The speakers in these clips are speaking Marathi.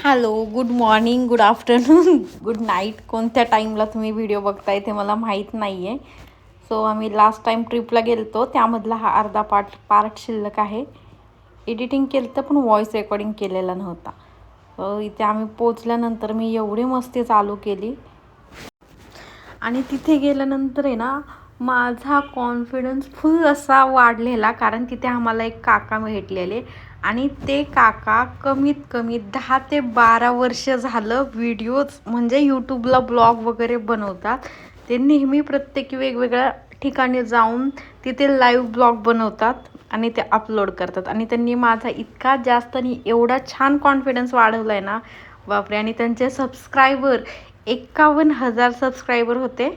Hello, good morning, good afternoon, good night. कोणत्या टाईमला तुम्ही व्हिडिओ बघताय ते मला माहीत नाही आहे. सो आम्ही लास्ट टाईम ट्रिपला गेलो त्यामधला हा अर्धा पार्ट शिल्लक आहे. एडिटिंग केलं तर पण व्हॉईस रेकॉर्डिंग केलेला नव्हता. इथे आम्ही पोचल्यानंतर मी एवढी मस्ती चालू केली आणि तिथे गेल्यानंतर आहे ना माझा कॉन्फिडन्स फुल असा वाढलेला, कारण तिथे आम्हाला एक काका भेटलेले आणि ते काका कमीत कमी 10 ते 12 वर्ष झालं व्हिडिओज म्हणजे यूट्यूबला ब्लॉग वगैरे बनवतात. ते नेहमी प्रत्येक वेगवेगळ्या ठिकाणी जाऊन तिथे लाईव्ह ब्लॉग बनवतात आणि ते अपलोड करतात. आणि त्यांनी माझा इतका जास्त आणि एवढा छान कॉन्फिडन्स वाढवला आहे ना, बापरे. आणि त्यांचे सबस्क्रायबर 51,000 सबस्क्रायबर होते.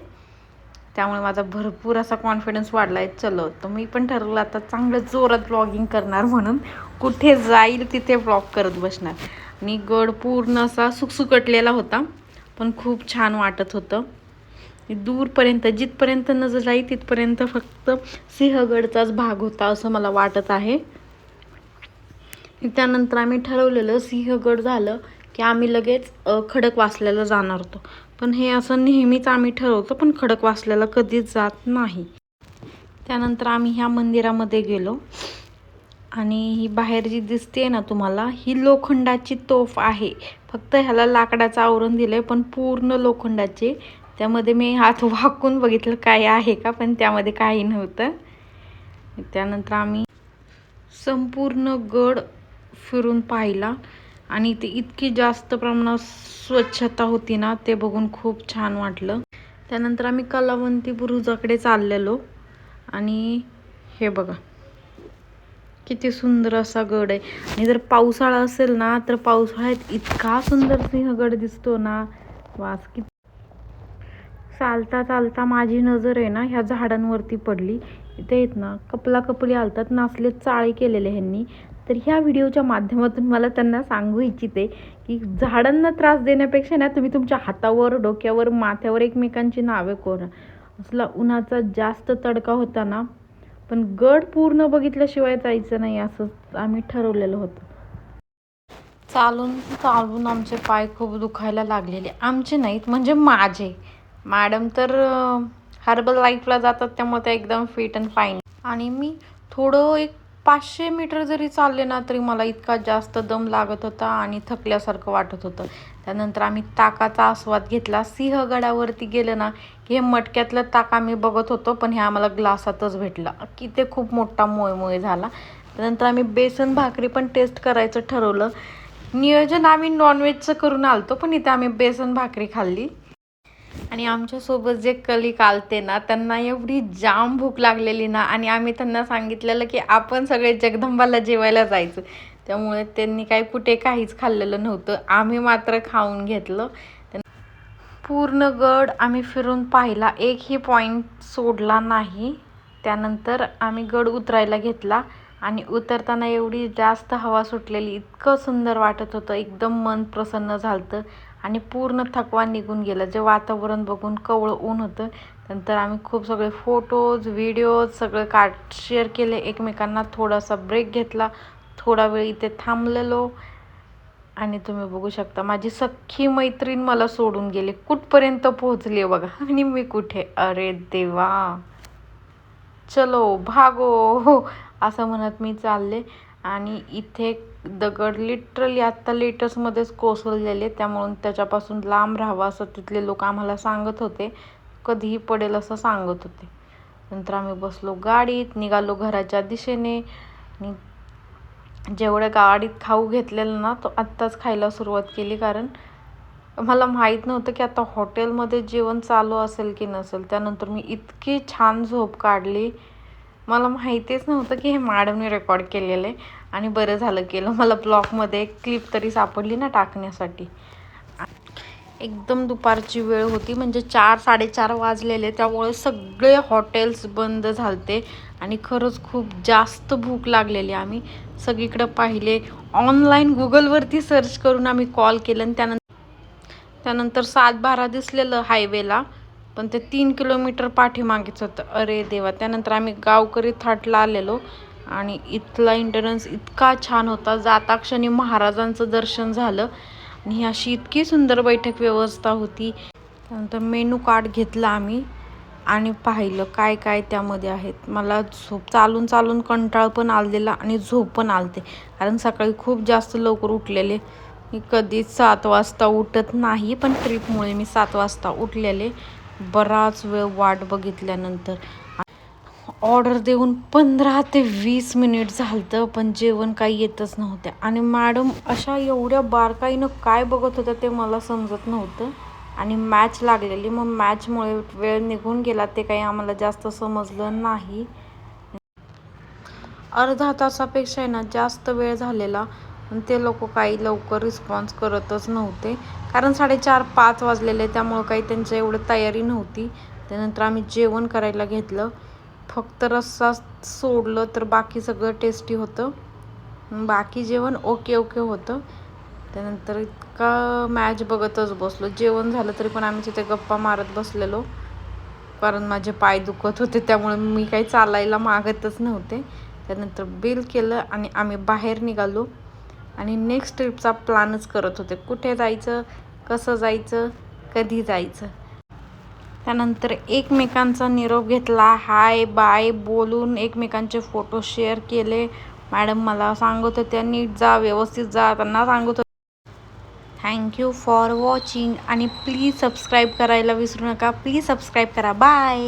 त्यामुळे माझा भरपूर असा कॉन्फिडन्स वाढला आहे. चलो, तर मी पण ठरवलं आता चांगलं जोरात ब्लॉगिंग करणार, म्हणून कुठे जाईल तिथे ब्लॉग करत बसणार. आणि गड पूर्ण असा सुकसुकटलेला होता, पण खूप छान वाटत होतं. दूरपर्यंत जिथपर्यंत नजर जाई तिथपर्यंत फक्त सिंहगडचाच भाग होता असं मला वाटत आहे. त्यानंतर आम्ही ठरवलेलं सिंहगड झालं की आम्ही लगेच खडकवासल्याला जाणार होतो. पण हे असं नेहमीच आम्ही ठरवतो, पण खडकवासल्याला कधीच जात नाही. त्यानंतर आम्ही ह्या मंदिरामध्ये गेलो आणि ही बाहेर जी दिसते ना तुम्हाला, ही लोखंडाची तोफ आहे. फक्त ह्याला लाकडाचं आवरण दिलंय, पण पूर्ण लोखंडाचे. त्यामध्ये मी हात वाकून बघितलं काय आहे का, पण त्यामध्ये काही नव्हतं. त्यानंतर आम्ही संपूर्ण गड फिरून पाहिला आणि ते इतकी जास्त प्रमाणात स्वच्छता होती ना, ते बघून खूप छान वाटलं. त्यानंतर आम्ही कलावंती बुरुजाकडे चाललेलो आणि हे बघा किती सुंदर असा गड आहे. आणि जर पावसाळा असेल ना, तर पावसाळ्यात इतका सुंदर सिंहगड दिसतो ना, वास. किती चालता चालता माझी नजर आहे ना ह्या झाडांवरती पडली. इथे आहेत ना कपला कपली आलतात, नाचले चाळे केलेले ह्यांनी. तर ह्या व्हिडिओच्या माध्यमातून मला त्यांना सांगू इच्छिते की झाडांना त्रास देण्यापेक्षा ना तुम्ही तुमच्या हातावर, डोक्यावर, माथ्यावर एकमेकांची नावे कोरा. असला उन्हाचा जास्त तडका होता ना, पण गड पूर्ण बघितल्याशिवाय जायचं नाही असं आम्ही ठरवलेलं होतं. चालून चालून आमचे पाय खूप दुखायला लागलेले. आमचे नाहीत म्हणजे माझे. मॅडम तर हर्बल लाईफला जातात त्यामुळे त्या एकदम फिट अँड फाईन. आणि मी थोडं एक 500 मीटर जरी चालले ना तरी मला इतका जास्त दम लागत होता आणि थकल्यासारखं वाटत होतं. त्यानंतर आम्ही ताकाचा आस्वाद घेतला. सिंहगडावरती गेलं ना की हे मटक्यातलं ताक आम्ही बघत होतो, पण हे आम्हाला ग्लासातच भेटलं की ते खूप मोठा मोय झाला. त्यानंतर आम्ही बेसन भाकरी पण टेस्ट करायचं ठरवलं. नियोजन आम्ही नॉनव्हेजचं करून आलतो, पण इथे आम्ही बेसन भाकरी खाल्ली. आणि आमच्यासोबत जे कलिक आलते ना, त्यांना एवढी जाम भूक लागलेली ना, आणि आम्ही त्यांना सांगितलेलं की आपण सगळे जगदंबाला जेवायला जायचं. त्यामुळे त्यांनी कुठे काहीच खाल्लेलं नव्हतं. आम्ही मात्र खाऊन घेतलं. पूर्ण गड आम्ही फिरून पाहिला, एकही पॉईंट सोडला नाही. त्यानंतर आम्ही गड उतरायला घेतला आणि उतरताना एवढी जास्त हवा सुटलेली, इतकं सुंदर वाटत होतं, एकदम मन प्रसन्न झालं आणि पूर्ण थकवा निघून गेला. जे वातावरण बघून कवळं ऊन होतं. नंतर आम्ही खूप सगळे फोटोज, व्हिडिओज सगळं शेअर केले एकमेकांना. थोडासा ब्रेक घेतला, थोडा वेळ इथे थांबलेलो आणि तुम्ही बघू शकता माझी सख्खी मैत्रीण मला सोडून गेली. कुठपर्यंत पोहोचली बघा आणि मी कुठे. अरे देवा, चलो भागो हो असं म्हणत मी चालले. आणि इथे दगड लिटरली आत्ता लेटेस्टमध्येच कोसळलेले, त्यामुळे त्याच्यापासून लांब राहावं असं तिथले लोक आम्हाला सांगत होते. कधीही पडेल असं सांगत होते. नंतर आम्ही बसलो गाडीत, निघालो घराच्या दिशेने. आणि जेवढ्या गाडीत खाऊ घेतलेलं ना, तो आत्ताच खायला सुरुवात केली, कारण मला माहीत नव्हतं की आता हॉटेलमध्ये जेवण चालू असेल की नसेल. त्यानंतर मी इतकी छान झोप काढली. मला माहितीच नव्हतं की हे मॅडमने रेकॉर्ड केलेलं आहे. आणि बरं झालं केलं, मला ब्लॉगमध्ये एक क्लिप तरी सापडली ना टाकण्यासाठी. एकदम दुपारची वेळ होती, म्हणजे 4-4:30 वाजलेले. त्यामुळे सगळे हॉटेल्स बंद झालते आणि खरंच खूप जास्त भूक लागलेली. आम्ही सगळीकडे पाहिले, ऑनलाईन गुगलवरती सर्च करून आम्ही कॉल केलं. आणि त्यानंतर 7-12 दिसलेलं हायवेला, पण ते 3 किलोमीटर पाठीमागेच होतं. अरे देवा. त्यानंतर आम्ही गावकरी थाटला आलेलो आणि इथला एंट्रन्स इतका छान होता. जाता क्षणी महाराजांचं दर्शन झालं आणि ही अशी इतकी सुंदर बैठक व्यवस्था होती. त्यानंतर मेनू कार्ड घेतला आम्ही आणि पाहिलं काय काय त्यामध्ये आहेत. मला चालून चालून कंटाळ पण आलेला आणि झोप पण आलते, कारण सकाळी खूप जास्त लवकर उठलेले. मी कधीच 7 वाजता उठत नाही, पण ट्रिपमुळे मी 7 वाजता उठलेले. बराच वेळ वाट बघितल्यानंतर ऑर्डर देऊन 15 ते 20 मिनिट झालं, पण जेवण काही येतच नव्हतं. आणि मॅडम अशा एवढ्या बारकाईनं काय बघत होत्या ते मला समजत नव्हतं. आणि मॅच लागलेली, मग मॅचमुळे वेळ निघून गेला ते काही आम्हाला जास्त समजलं नाही. अर्धा तासापेक्षा ना जास्त वेळ झालेला, पण ते लोक काही लवकर रिस्पॉन्स करतच नव्हते, कारण 4:30-5 वाजलेले, त्यामुळं काही त्यांच्या एवढं तयारी नव्हती. त्यानंतर आम्ही जेवण करायला घेतलं. फक्त रस्सा सोडलं तर बाकी सगळं टेस्टी होतं. बाकी जेवण ओके होतं. त्यानंतर इतका मॅच बघतच बसलो. जेवण झालं तरी पण आम्ही तिथे गप्पा मारत बसलेलो, कारण माझे पाय दुखत होते, त्यामुळे मी काही चालायला मागतच नव्हते. त्यानंतर बिल केलं आणि आम्ही बाहेर निघालो आणि नेक्स्ट ट्रिपचा प्लॅनच करत होते, कुठे जायचं, कसं जायचं, कधी जायचं. त्यानंतर एकमेकांचा निरोप घेतला, हाय बाय बोलून एकमेकांचे फोटो शेअर केले. मॅडम मला सांगत होत्या नीट जा, व्यवस्थित जा, त्यांना सांगत होते. थँक्यू फॉर वॉचिंग आणि प्लीज सबस्क्राईब करायला विसरू नका. प्लीज सबस्क्राईब करा. बाय.